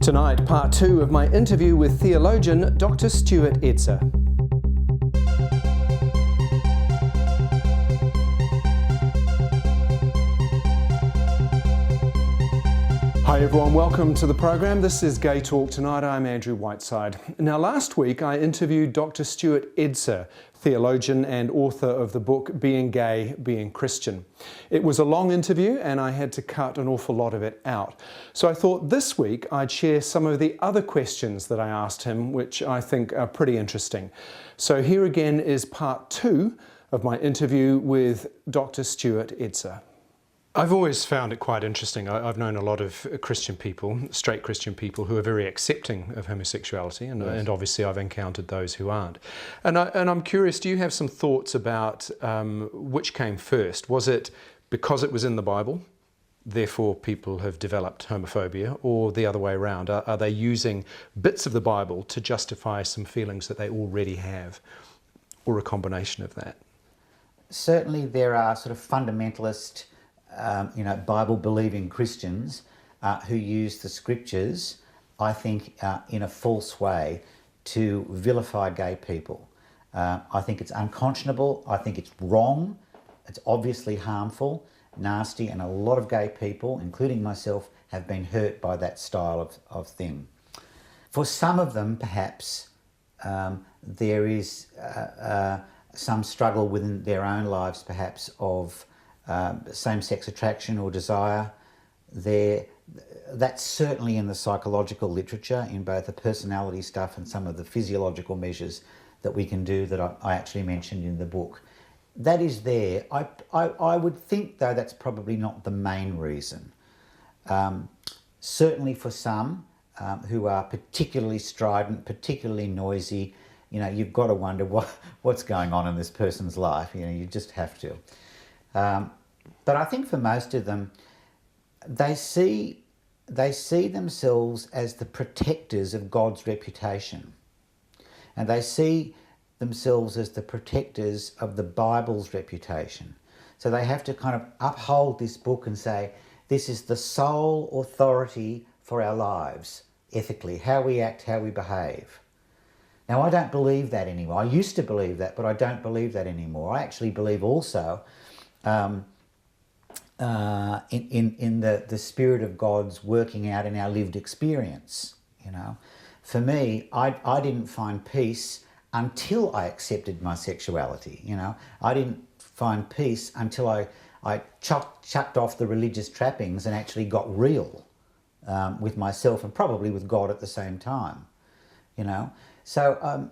Tonight, part 2 of my interview with theologian Dr Stuart Edser. Hi everyone, welcome to the program. This is GayTalk. Tonight I'm Andrew Whiteside. Now last week I interviewed Dr Stuart Edser, theologian and author of the book Being Gay, Being Christian. It was a long interview and I had to cut an awful lot of it out. So I thought this week I'd share some of the other questions that I asked him, which I think are pretty interesting. So here again is part 2 of my interview with Dr Stuart Edser. I've always found it quite interesting. I've known a lot of Christian people, straight Christian people, who are very accepting of homosexuality, and obviously I've encountered those who aren't. And I'm curious, do you have some thoughts about which came first? Was it because it was in the Bible, therefore people have developed homophobia, or the other way around? Are they using bits of the Bible to justify some feelings that they already have, or a combination of that? Certainly there are sort of fundamentalist Bible-believing Christians who use the scriptures, I think, in a false way to vilify gay people. I think it's unconscionable, I think it's wrong, it's obviously harmful, nasty, and a lot of gay people, including myself, have been hurt by that style of thing. For some of them, perhaps, there is some struggle within their own lives, perhaps, of same-sex attraction or desire. That's certainly in the psychological literature, in both the personality stuff and some of the physiological measures that we can do that I actually mentioned in the book. That is there. I would think, though, that's probably not the main reason. Certainly for some who are particularly strident, particularly noisy, you've got to wonder what's going on in this person's life. You just have to. But I think for most of them, they see themselves as the protectors of God's reputation. And they see themselves as the protectors of the Bible's reputation. So they have to kind of uphold this book and say, this is the sole authority for our lives, ethically, how we act, how we behave. Now, I don't believe that anymore. I used to believe that, but I don't believe that anymore. I actually believe also in the Spirit of God's working out in our lived experience. For me, I didn't find peace until I accepted my sexuality. I didn't find peace until I chucked off the religious trappings and actually got real with myself and probably with God at the same time. So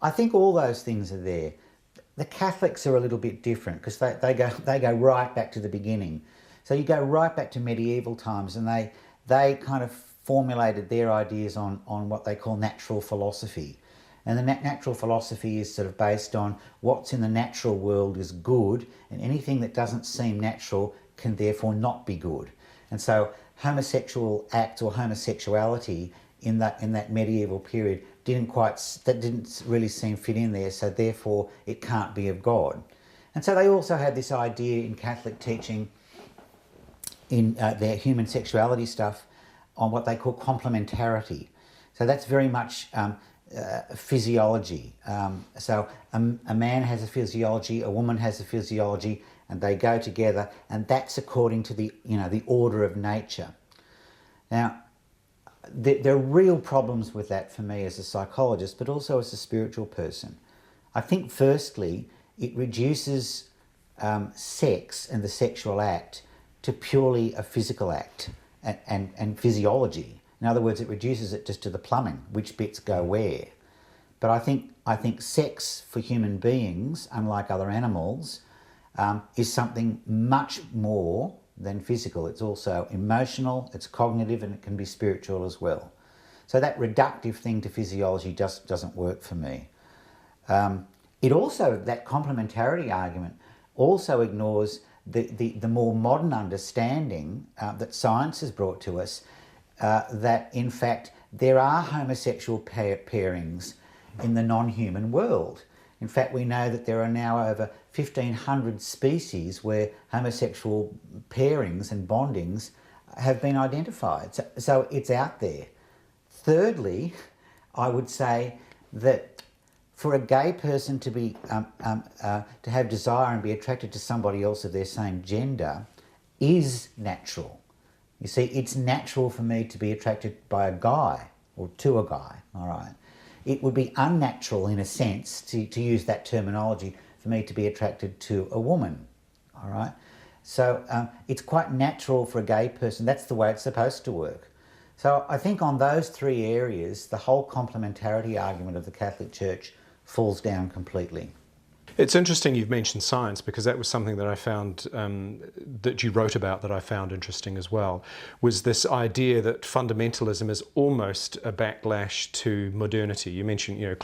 I think all those things are there. The Catholics are a little bit different because they go right back to the beginning. So you go right back to medieval times, and they kind of formulated their ideas on what they call natural philosophy. And the natural philosophy is sort of based on what's in the natural world is good, and anything that doesn't seem natural can therefore not be good. And so homosexual acts or homosexuality in that medieval period didn't really seem fit in there, so therefore it can't be of God. And so they also had this idea in Catholic teaching, in their human sexuality stuff, on what they call complementarity. So that's very much physiology. So a man has a physiology, a woman has a physiology, and they go together, and that's according to the order of nature. Now, there are real problems with that for me as a psychologist, but also as a spiritual person. I think, firstly, it reduces sex and the sexual act to purely a physical act and physiology. In other words, it reduces it just to the plumbing, which bits go where. But I think sex for human beings, unlike other animals, is something much more than physical. It's also emotional, it's cognitive, and it can be spiritual as well. So that reductive thing to physiology just doesn't work for me. It also, that complementarity argument also ignores the more modern understanding that science has brought to us, that in fact there are homosexual pairings in the non-human world. In fact, we know that there are now over 1,500 species where homosexual pairings and bondings have been identified. So it's out there. Thirdly, I would say that for a gay person to be to have desire and be attracted to somebody else of their same gender is natural. You see, it's natural for me to be attracted by a guy or to a guy, all right? It would be unnatural, in a sense, to use that terminology, for me to be attracted to a woman, all right? So it's quite natural for a gay person. That's the way it's supposed to work. So I think on those three areas, the whole complementarity argument of the Catholic Church falls down completely. It's interesting you've mentioned science, because that was something that I found, that you wrote about, that I found interesting as well, was this idea that fundamentalism is almost a backlash to modernity. You mentioned,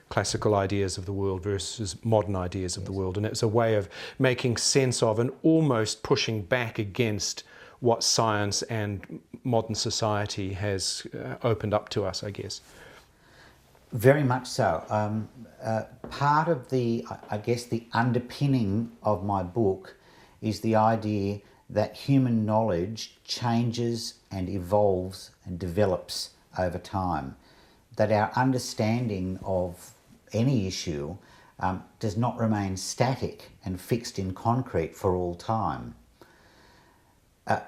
classical ideas of the world versus modern ideas of the world, and it's a way of making sense of and almost pushing back against what science and modern society has opened up to us, I guess. Very much so. Part of the underpinning of my book is the idea that human knowledge changes and evolves and develops over time, that our understanding of any issue does not remain static and fixed in concrete for all time.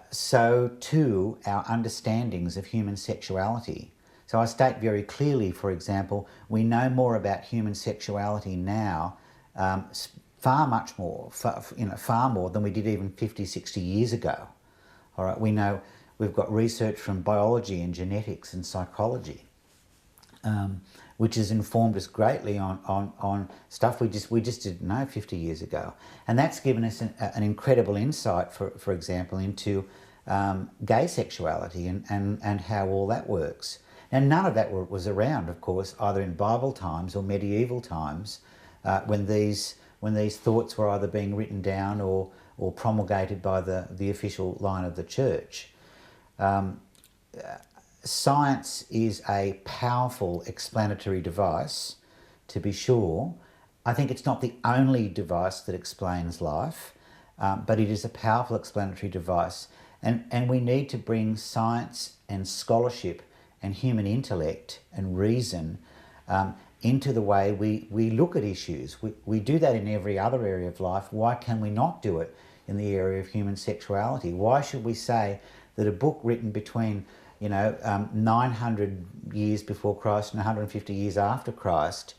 So too our understandings of human sexuality. So I state very clearly, for example, we know more about human sexuality now, far more than we did even 50, 60 years ago. All right, we know we've got research from biology and genetics and psychology, which has informed us greatly on stuff we just didn't know 50 years ago. And that's given us an incredible insight, for example, into gay sexuality and how all that works. And none of that was around, of course, either in Bible times or medieval times, when these thoughts were either being written down or promulgated by the official line of the Church. Science is a powerful explanatory device, to be sure. I think it's not the only device that explains life, but it is a powerful explanatory device. And we need to bring science and scholarship and human intellect and reason into the way we look at issues. We do that in every other area of life. Why can we not do it in the area of human sexuality? Why should we say that a book written between 900 years before Christ and 150 years after Christ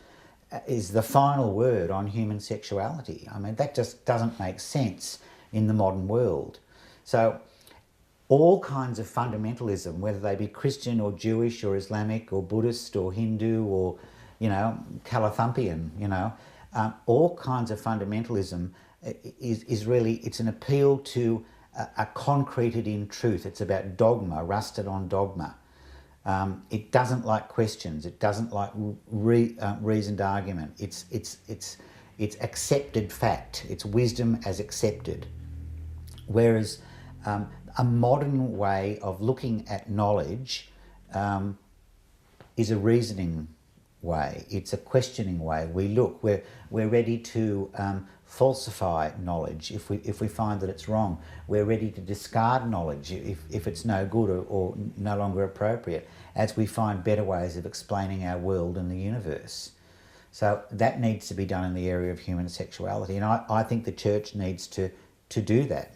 is the final word on human sexuality? I mean, that just doesn't make sense in the modern world. So all kinds of fundamentalism, whether they be Christian or Jewish or Islamic or Buddhist or Hindu or, Calathumpian, all kinds of fundamentalism is really, it's an appeal to a concreted in truth. It's about dogma, rusted on dogma. It doesn't like questions. It doesn't like reasoned argument. It's accepted fact. It's wisdom as accepted. Whereas a modern way of looking at knowledge is a reasoning way. It's a questioning way. We're ready to falsify knowledge if we find that it's wrong. We're ready to discard knowledge if it's no good or no longer appropriate, as we find better ways of explaining our world and the universe. So that needs to be done in the area of human sexuality, and I think the Church needs to do that.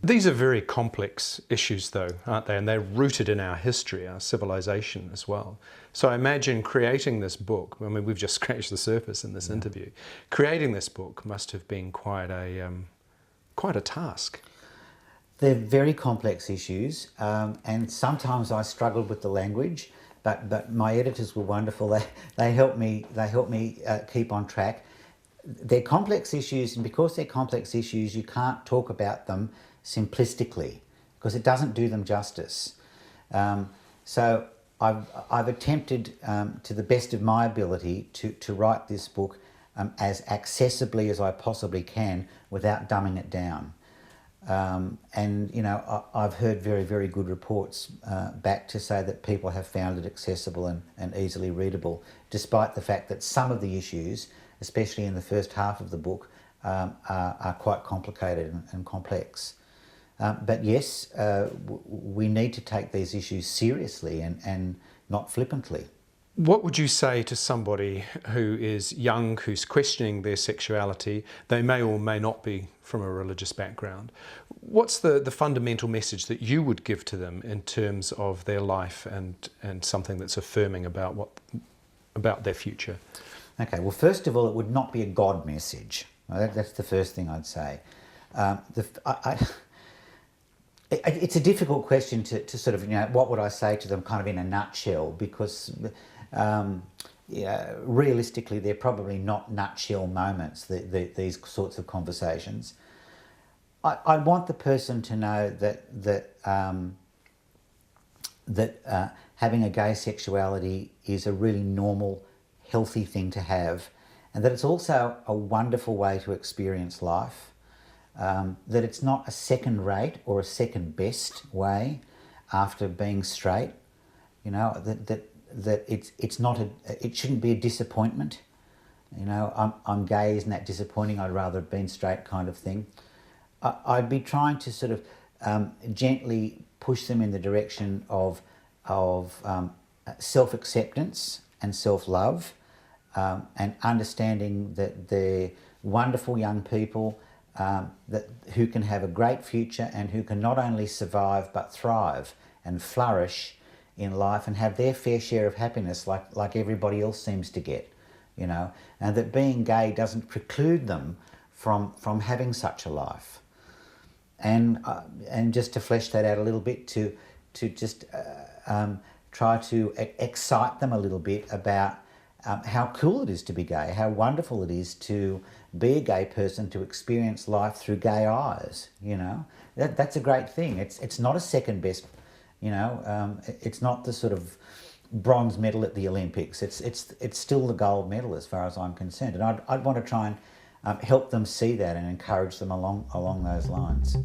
These are very complex issues though, aren't they? And they're rooted in our history, our civilization as well. So I imagine creating this book, I mean, we've just scratched the surface in this interview. Creating this book must have been quite a task. They're very complex issues, and sometimes I struggled with the language, but my editors were wonderful. They helped me keep on track. They're complex issues, and because they're complex issues, you can't talk about them simplistically, because it doesn't do them justice. So I've attempted to the best of my ability to write this book as accessibly as I possibly can without dumbing it down. And I've heard very, very good reports back to say that people have found it accessible and easily readable, despite the fact that some of the issues, especially in the first half of the book, are quite complicated and complex. But yes, we need to take these issues seriously and not flippantly. What would you say to somebody who is young, who's questioning their sexuality? They may or may not be from a religious background. What's the fundamental message that you would give to them in terms of their life and something that's affirming about their future? Okay, well, first of all, it would not be a God message. That's the first thing I'd say. It's a difficult question to sort of, what would I say to them kind of in a nutshell, because realistically they're probably not nutshell moments, these sorts of conversations. I want the person to know that having a gay sexuality is a really normal, healthy thing to have, and that it's also a wonderful way to experience life. That it's not a second rate or a second best way after being straight, that it's not it shouldn't be a disappointment. I'm gay, isn't that disappointing? I'd rather have been straight, kind of thing. I'd be trying to sort of gently push them in the direction of self-acceptance and self-love, and understanding that they're wonderful young people who can have a great future and who can not only survive but thrive and flourish in life and have their fair share of happiness like everybody else seems to get, and that being gay doesn't preclude them from having such a life. And just to flesh that out a little bit, to just try to excite them a little bit about how cool it is to be gay, how wonderful it is to be a gay person, to experience life through gay eyes. That's a great thing. It's not a second best. It's not the sort of bronze medal at the Olympics. It's still the gold medal as far as I'm concerned. And I'd want to try and help them see that and encourage them along those lines.